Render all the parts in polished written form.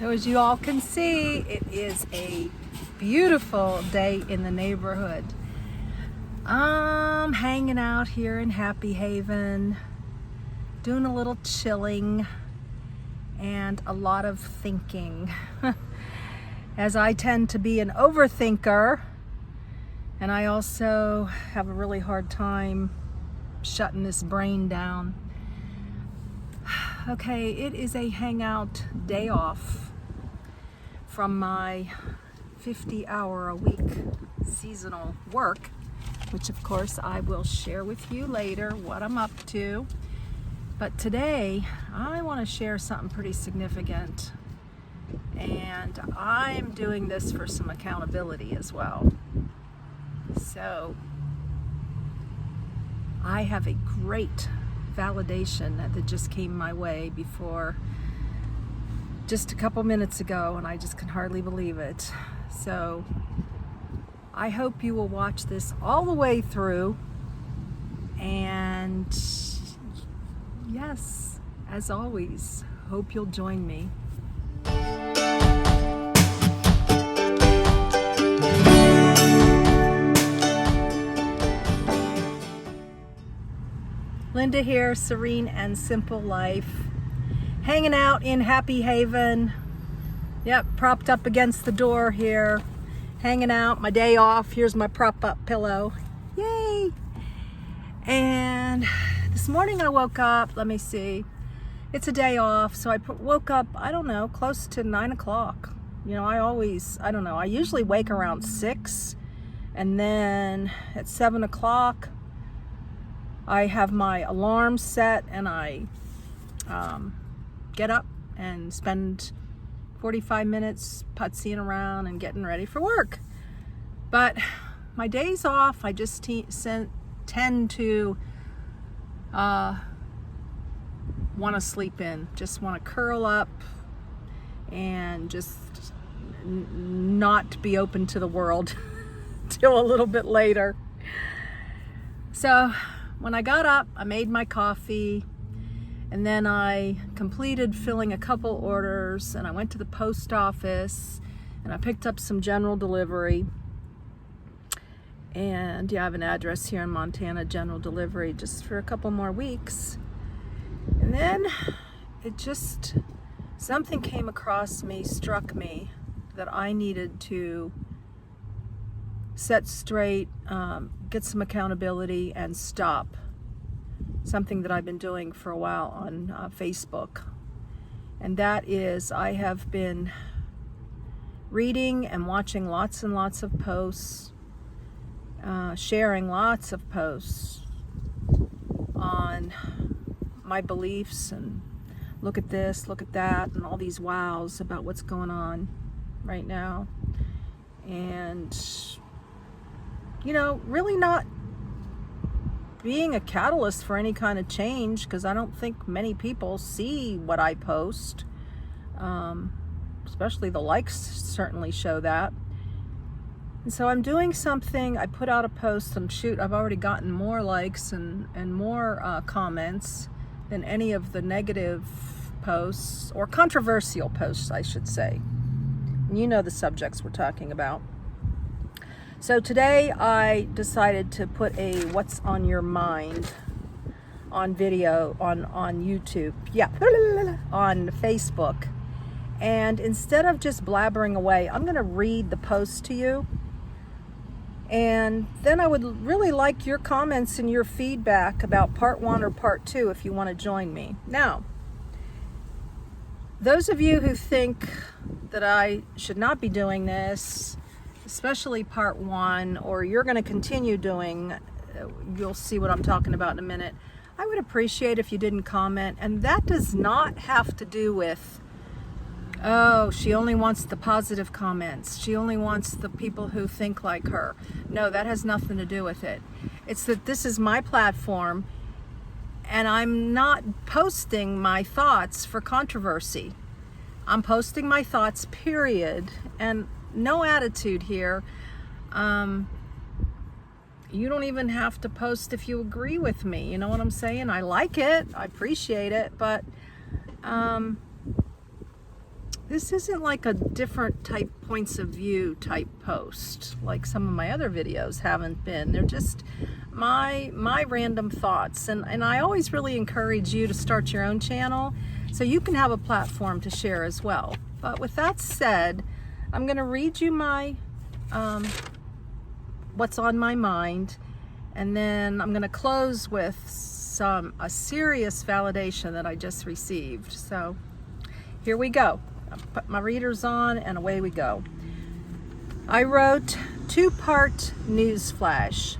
So as you all can see, it is a beautiful day in the neighborhood. I'm hanging out here in Happy Haven, doing a little chilling and a lot of thinking. As I tend to be an overthinker, and I also have a really hard time shutting this brain down. Okay, it is a hangout day off from my 50-hour-a-week seasonal work, which of course I will share with you later what I'm up to. But today I want to share something pretty significant, and I'm doing this for some accountability as well. So I have a great validation that just came my way before just a couple minutes ago, and I just can hardly believe it. So I hope you will watch this all the way through, and yes, as always, hope you'll join me. Linda here, Serene and Simple Life. Hanging out in Happy Haven. Yep, propped up against the door here. Hanging out, my day off. Here's my prop up pillow. Yay! And this morning I woke up, let me see. It's a day off, so I woke up, I don't know, close to 9 o'clock. You know, I usually wake around 6, and then at 7 o'clock, I have my alarm set, and I get up and spend 45 minutes putzing around and getting ready for work. But my days off, I just tend to want to sleep in, just want to curl up and just not be open to the world till a little bit later. So when I got up, I made my coffee, and then I completed filling a couple orders, and I went to the post office, and I picked up some general delivery. And yeah, I have an address here in Montana, general delivery, just for a couple more weeks. And then something came across me, struck me, that I needed to set straight, get some accountability, and stop. Something that I've been doing for a while on Facebook. And that is, I have been reading and watching lots and lots of posts, sharing lots of posts on my beliefs, and look at this, look at that, and all these wows about what's going on right now. And you know, really not being a catalyst for any kind of change, because I don't think many people see what I post. Especially the likes certainly show that. And so I'm doing something. I put out a post, and shoot, I've already gotten more likes and more comments than any of the negative posts, or controversial posts, I should say. And you know the subjects we're talking about. So today I decided to put a what's on your mind on video on YouTube, on Facebook. And instead of just blabbering away, I'm going to read the post to you. And then I would really like your comments and your feedback about part 1 or part 2 if you want to join me. Now, those of you who think that I should not be doing this, especially part 1, or you're going to continue doing, you'll see what I'm talking about in a minute, I would appreciate if you didn't comment. And that does not have to do with, oh, she only wants the positive comments, she only wants the people who think like her. No, that has nothing to do with it. It's that this is my platform, and I'm not posting my thoughts for controversy. I'm posting my thoughts, period, and no attitude here. You don't even have to post if you agree with me. You know what I'm saying? I like it, I appreciate it, but This isn't like a different type points of view type post like some of my other videos haven't been. They're just my random thoughts, and I always really encourage you to start your own channel so you can have a platform to share as well. But with that said, I'm going to read you my what's on my mind, and then I'm going to close with a serious validation that I just received. So here we go. I put my readers on and away we go. I wrote 2-part news flash.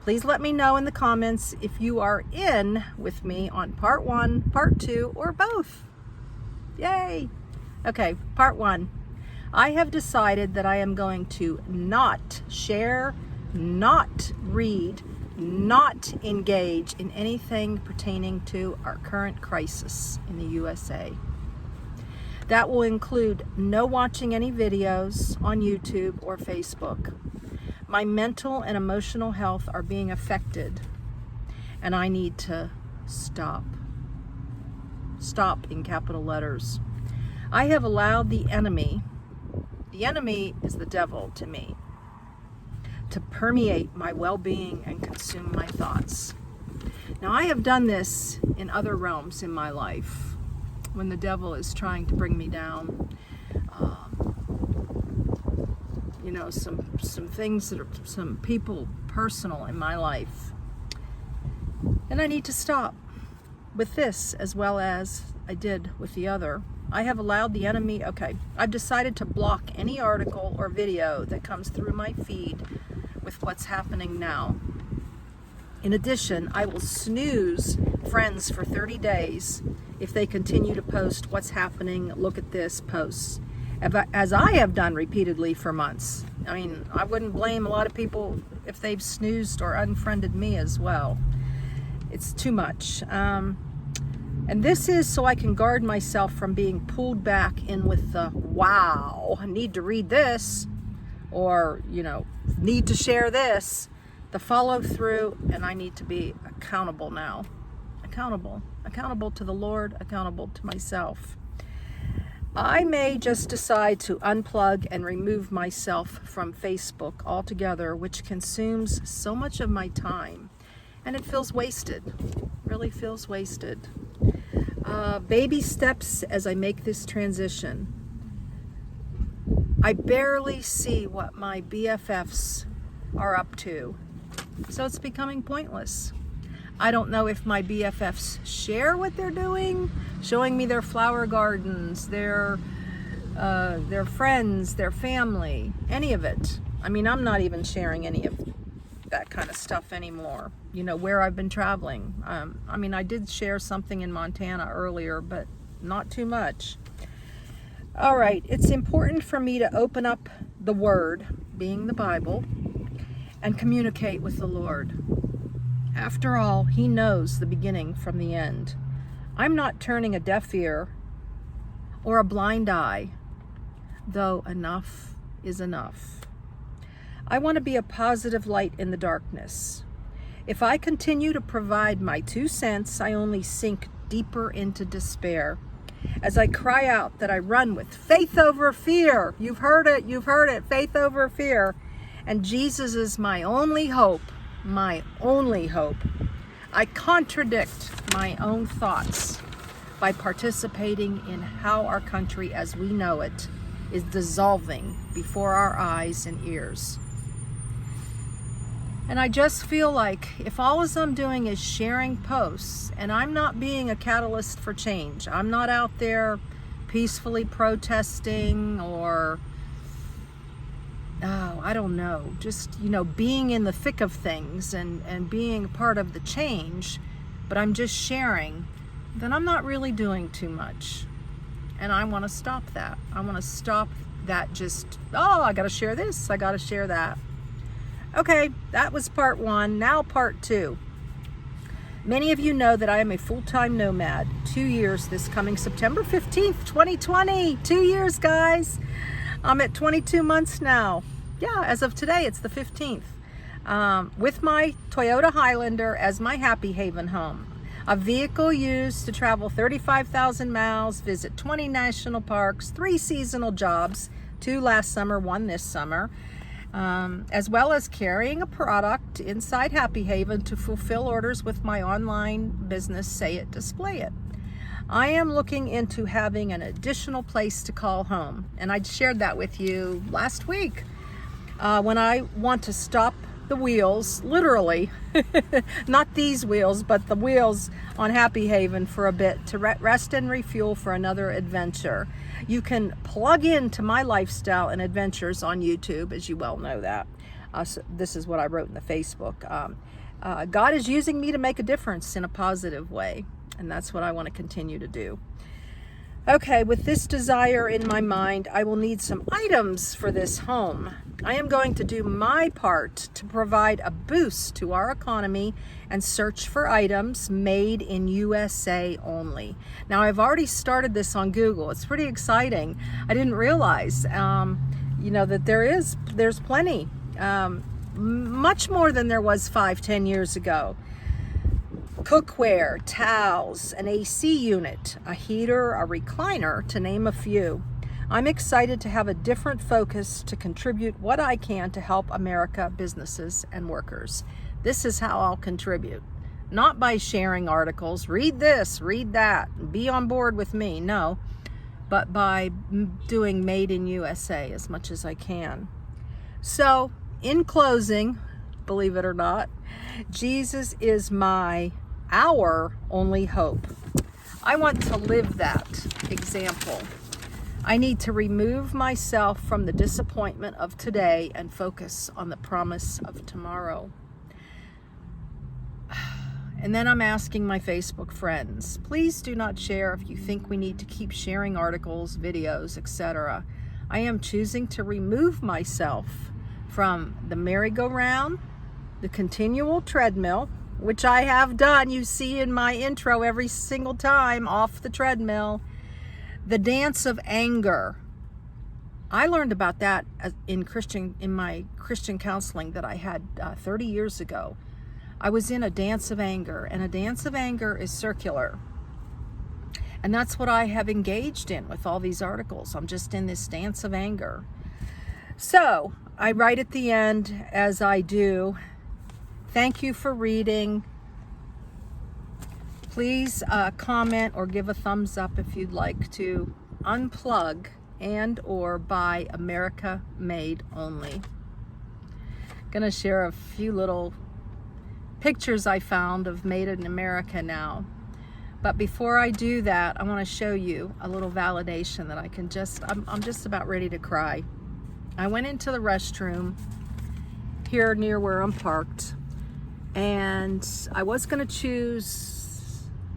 Please let me know in the comments if you are in with me on part 1, part 2, or both. Yay! Okay, part 1. I have decided that I am going to not share, not read, not engage in anything pertaining to our current crisis in the USA. That will include no watching any videos on YouTube or Facebook. My mental and emotional health are being affected, and I need to stop. Stop in capital letters. I have allowed the enemy is the devil to me, to permeate my well-being and consume my thoughts. Now, I have done this in other realms in my life when the devil is trying to bring me down. You know, some things that are some people personal in my life. And I need to stop with this as well as I did with the other. I have allowed the enemy, I've decided to block any article or video that comes through my feed with what's happening now. In addition, I will snooze friends for 30 days if they continue to post what's happening, look at this posts, as I have done repeatedly for months. I mean, I wouldn't blame a lot of people if they've snoozed or unfriended me as well. It's too much. And this is so I can guard myself from being pulled back in with the, wow, I need to read this, or, you know, need to share this, the follow through, and I need to be accountable now. Accountable to the Lord, accountable to myself. I may just decide to unplug and remove myself from Facebook altogether, which consumes so much of my time, and it feels wasted, really feels wasted. Baby steps as I make this transition. I barely see what my BFFs are up to, so it's becoming pointless. I don't know if my BFFs share what they're doing, showing me their flower gardens, their friends, their family, any of it. I mean, I'm not even sharing any of that kind of stuff anymore. You know, where I've been traveling. I mean, I did share something in Montana earlier, but not too much. All right, it's important for me to open up the Word, being the Bible, and communicate with the Lord. After all, He knows the beginning from the end. I'm not turning a deaf ear or a blind eye, though enough is enough. I want to be a positive light in the darkness. If I continue to provide my 2 cents, I only sink deeper into despair. As I cry out that I run with faith over fear. You've heard it, faith over fear. And Jesus is my only hope, my only hope. I contradict my own thoughts by participating in how our country as we know it is dissolving before our eyes and ears. And I just feel like if all I'm doing is sharing posts and I'm not being a catalyst for change, I'm not out there peacefully protesting or, I don't know, just, you know, being in the thick of things and being part of the change, but I'm just sharing, then I'm not really doing too much. And I want to stop that. I want to stop that just, I got to share this, I got to share that. Okay, that was part 1. Now part 2. Many of you know that I am a full-time nomad. 2 years this coming September 15th, 2020. 2 years, guys. I'm at 22 months now. Yeah, as of today, it's the 15th. With my Toyota Highlander as my happy haven home. A vehicle used to travel 35,000 miles, visit 20 national parks, 3 seasonal jobs, 2 last summer, 1 this summer, as well as carrying a product inside Happy Haven to fulfill orders with my online business, Say It, Display It. I am looking into having an additional place to call home, and I shared that with you last week. When I want to stop the wheels, literally, not these wheels, but the wheels on Happy Haven for a bit, to rest and refuel for another adventure. You can plug into my lifestyle and adventures on YouTube, as you well know that. So this is what I wrote in the Facebook. God is using me to make a difference in a positive way, and that's what I want to continue to do. Okay, with this desire in my mind, I will need some items for this home. I am going to do my part to provide a boost to our economy and search for items made in USA only. Now, I've already started this on Google. It's pretty exciting. I didn't realize, that there's plenty, much more than there was 5-10 years ago. Cookware, towels, an AC unit, a heater, a recliner, to name a few. I'm excited to have a different focus to contribute what I can to help America, businesses, and workers. This is how I'll contribute. Not by sharing articles, read this, read that, be on board with me, no, but by doing Made in USA as much as I can. So, in closing, believe it or not, Jesus is our only hope. I want to live that example. I need to remove myself from the disappointment of today and focus on the promise of tomorrow. And then I'm asking my Facebook friends, please do not share if you think we need to keep sharing articles, videos, etc. I am choosing to remove myself from the merry-go-round, the continual treadmill, which I have done, you see in my intro every single time, off the treadmill. The dance of anger. I learned about that in my Christian counseling that I had 30 years ago. I was in a dance of anger, and a dance of anger is circular. And that's what I have engaged in with all these articles. I'm just in this dance of anger. So I write at the end, as I do, thank you for reading. Please comment or give a thumbs up if you'd like to unplug and or buy America Made Only. Gonna share a few little pictures I found of Made in America now. But before I do that, I want to show you a little validation that I can I'm just about ready to cry. I went into the restroom here near where I'm parked, and I was going to choose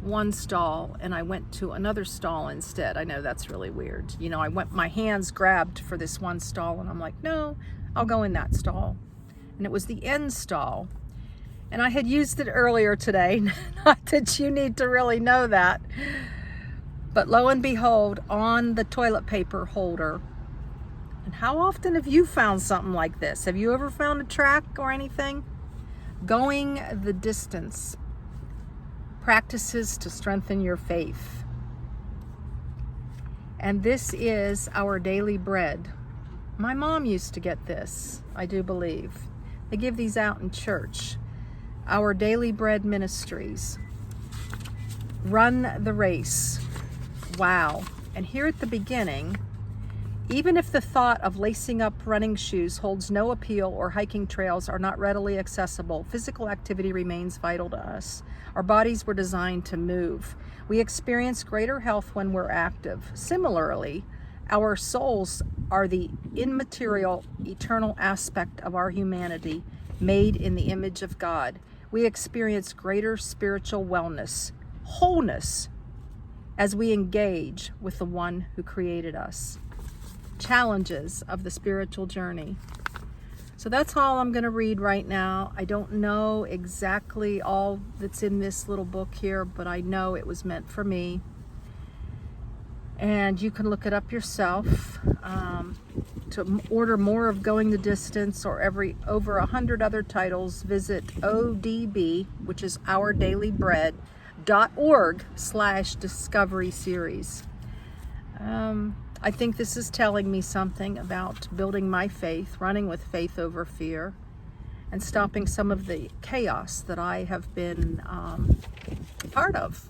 one stall, and I went to another stall instead. I know that's really weird. My hands grabbed for this one stall, and I'm like, no, I'll go in that stall. And it was the end stall. And I had used it earlier today. Not that you need to really know that. But lo and behold, on the toilet paper holder. And how often have you found something like this? Have you ever found a track or anything? Going the distance. Practices to strengthen your faith. And this is our daily bread. My mom used to get this, I do believe. They give these out in church. Our Daily Bread Ministries. Run the race. Wow. And here at the beginning, even if the thought of lacing up running shoes holds no appeal or hiking trails are not readily accessible, physical activity remains vital to us. Our bodies were designed to move. We experience greater health when we're active. Similarly, our souls are the immaterial, eternal aspect of our humanity, made in the image of God. We experience greater spiritual wellness, wholeness, as we engage with the one who created us. Challenges of the spiritual journey. So that's all I'm going to read right now. I don't know exactly all that's in this little book here, but I know it was meant for me. And you can look it up yourself. To order more of Going the Distance or over 100 other titles, visit ODB, which is Our Daily Bread, collage.org/discovery series. I think this is telling me something about building my faith, running with faith over fear, and stopping some of the chaos that I have been part of.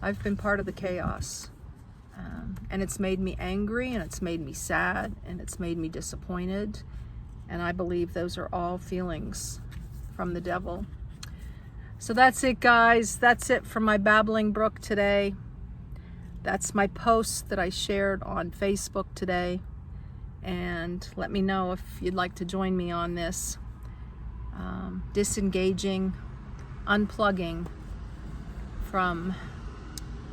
I've been part of the chaos. And it's made me angry, and it's made me sad, and it's made me disappointed. And I believe those are all feelings from the devil. So that's it, guys. That's it for my babbling brook today. That's my post that I shared on Facebook today. And let me know if you'd like to join me on this. Disengaging, unplugging from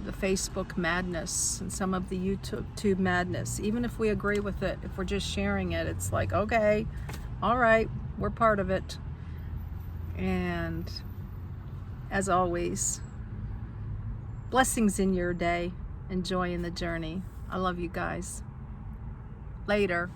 the Facebook madness and some of the YouTube madness. Even if we agree with it, if we're just sharing it, it's like, okay, all right, we're part of it. And as always, blessings in your day and joy in the journey. I love you guys. Later.